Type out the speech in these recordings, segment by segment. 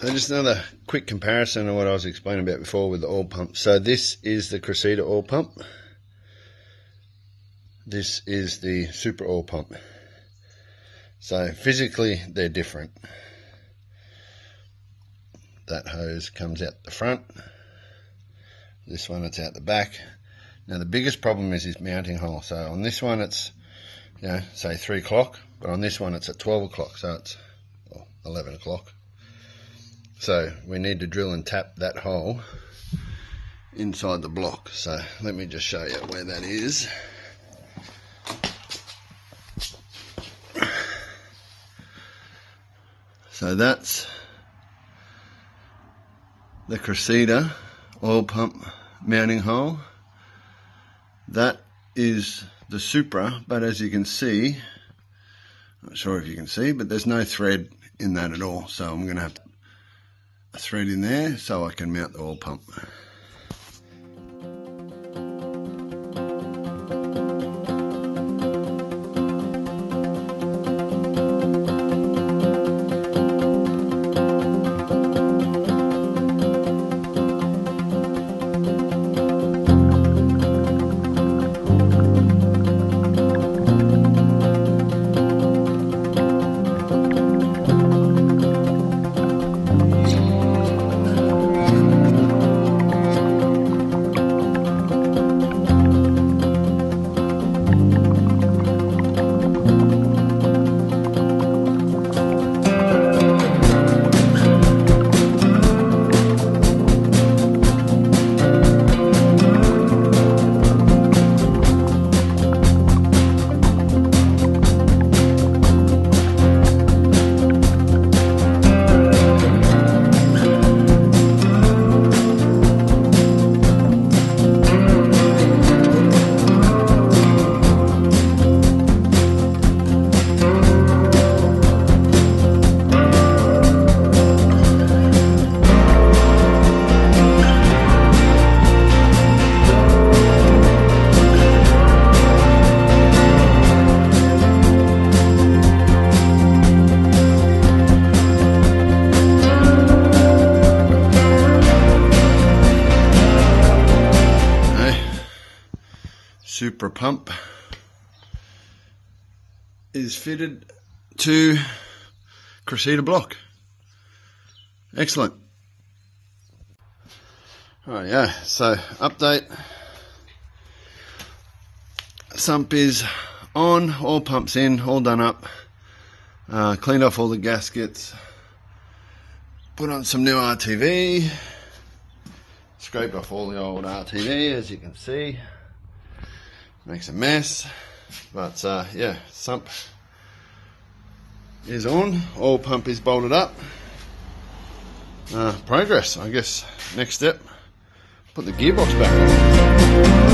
So just another quick comparison of what I was explaining about before with the oil pump. So this is the Cressida oil pump. This is the Supra oil pump. So physically they're different. That hose comes out the front. This one it's out the back. Now the biggest problem is this mounting hole. So on this one it's, you know, say 3 o'clock, but on this one it's at 12 o'clock, so it's 11 o'clock. So we need to drill and tap that hole inside the block. So let me just show you where that is. So that's the Cressida oil pump mounting hole. That is the Supra, but as you can see, not sure if you can see, but there's no thread in that at all. So I'm going to have a thread in there so I can mount the oil pump. Supra pump is fitted to Cressida block. Excellent. Oh yeah, so update. Sump is on, all pumps in, all done up. Cleaned off all the gaskets. Put on some new RTV. Scraped off all the old RTV, as you can see. Makes a mess, but yeah, sump is on, oil pump is bolted up. Progress, I guess. Next step, put the gearbox back on.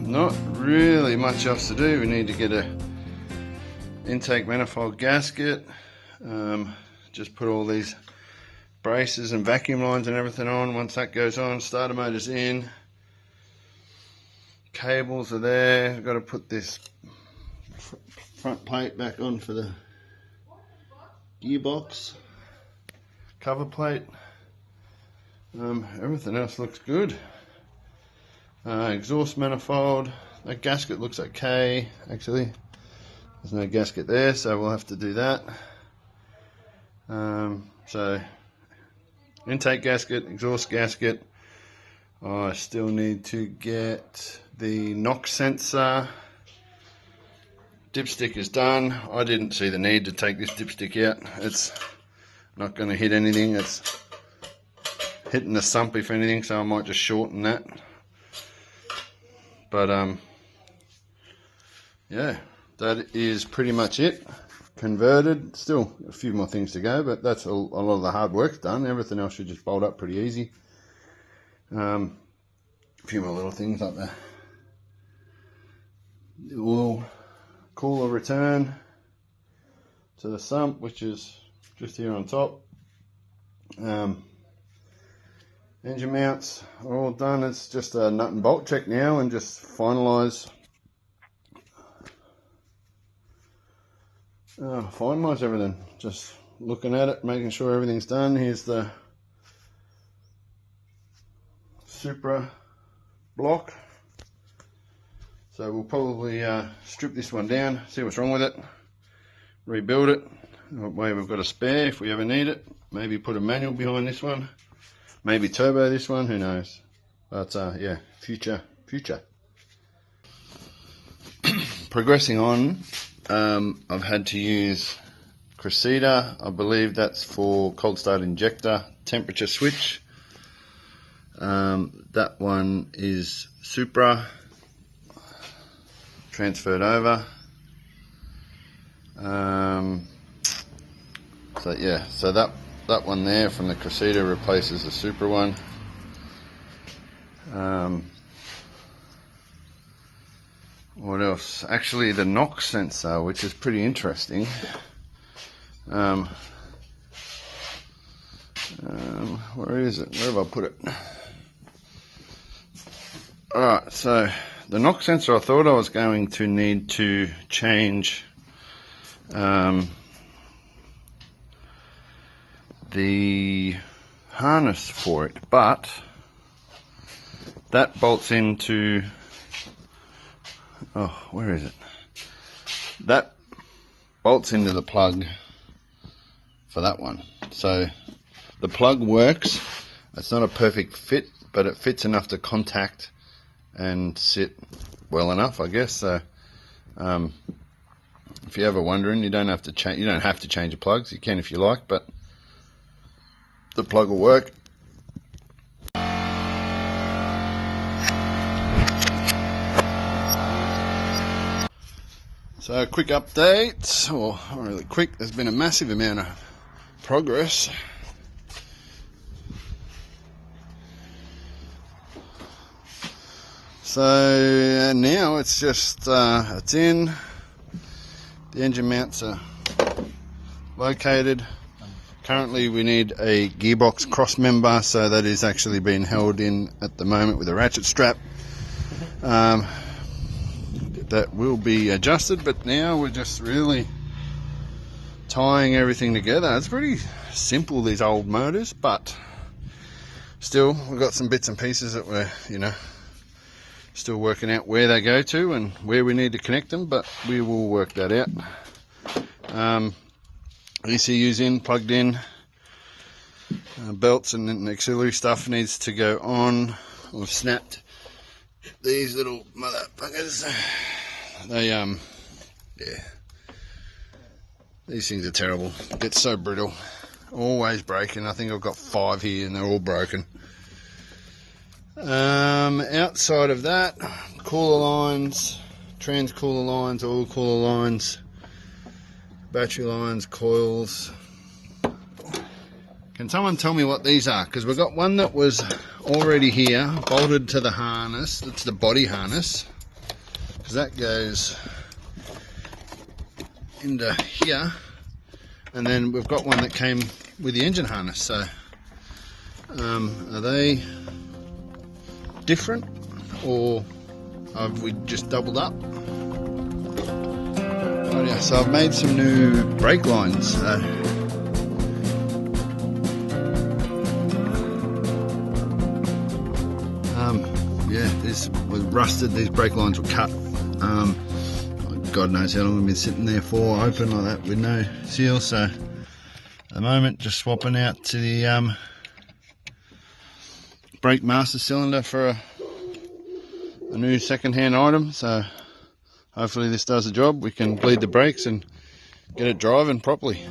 Not really much else to do. We need to get a intake manifold gasket, just put all these braces and vacuum lines and everything on. Once that goes on, starter motor's in, cables are there. I've got to put this front plate back on for the gearbox cover plate. Everything else looks good. Exhaust manifold, that gasket looks okay. Actually, there's no gasket there, so we'll have to do that. So intake gasket, exhaust gasket, I still need to get the knock sensor. Dipstick is done. I didn't see the need to take this dipstick out. It's not going to hit anything. It's hitting the sump if anything, so I might just shorten that. But yeah, that is pretty much it. Converted. Still a few more things to go, but that's a lot of the hard work's done. Everything else should just bolt up pretty easy. A few more little things like the oil cooler return to the sump, which is just here on top. Engine mounts are all done. It's just a nut and bolt check now and just finalize everything. Just looking at it, making sure everything's done. Here's the Supra block. So we'll probably strip this one down, see what's wrong with it, rebuild it. That way we've got a spare if we ever need it. Maybe put a manual behind this one, maybe turbo this one, who knows. But yeah, future. Progressing on, I've had to use Cressida. I believe that's for cold start injector temperature switch. That one is Supra, transferred over. So yeah, so that one there from the Cressida replaces the Supra one. What else? Actually, the knock sensor, which is pretty interesting. Where is it? Where have I put it? Alright, so the knock sensor, I thought I was going to need to change the harness for it, but that bolts into, oh, where is it? That bolts into the plug for that one. So the plug works. It's not a perfect fit, but it fits enough to contact and sit well enough, I guess. So if you're ever wondering, you don't have to change the plugs. You can if you like, but the plug will work. So a quick update, or not really quick, there's been a massive amount of progress. So now it's just, it's in, the engine mounts are located. Currently we need a gearbox cross member, so that is actually being held in at the moment with a ratchet strap. That will be adjusted, but now we're just really tying everything together. It's pretty simple, these old motors, but still we've got some bits and pieces that we're, still working out where they go to and where we need to connect them, but we will work that out. ECU's in, plugged in, belts and auxiliary stuff needs to go on. We've snapped these little motherfuckers. They yeah, these things are terrible. It's so brittle, always breaking. I think I've got 5 here and they're all broken. Outside of that, cooler lines, trans cooler lines, oil cooler lines, battery lines, coils. Can someone tell me what these are? Because we've got one that was already here, bolted to the harness. That's the body harness, because that goes into here, and then we've got one that came with the engine harness. So are they different, or have we just doubled up? Oh yeah, so I've made some new brake lines. Yeah, this was rusted. These brake lines were cut. God knows how long we've been sitting there for, open like that with no seal. So at the moment, just swapping out to the brake master cylinder for a new second-hand item, so hopefully this does the job. We can bleed the brakes and get it driving properly.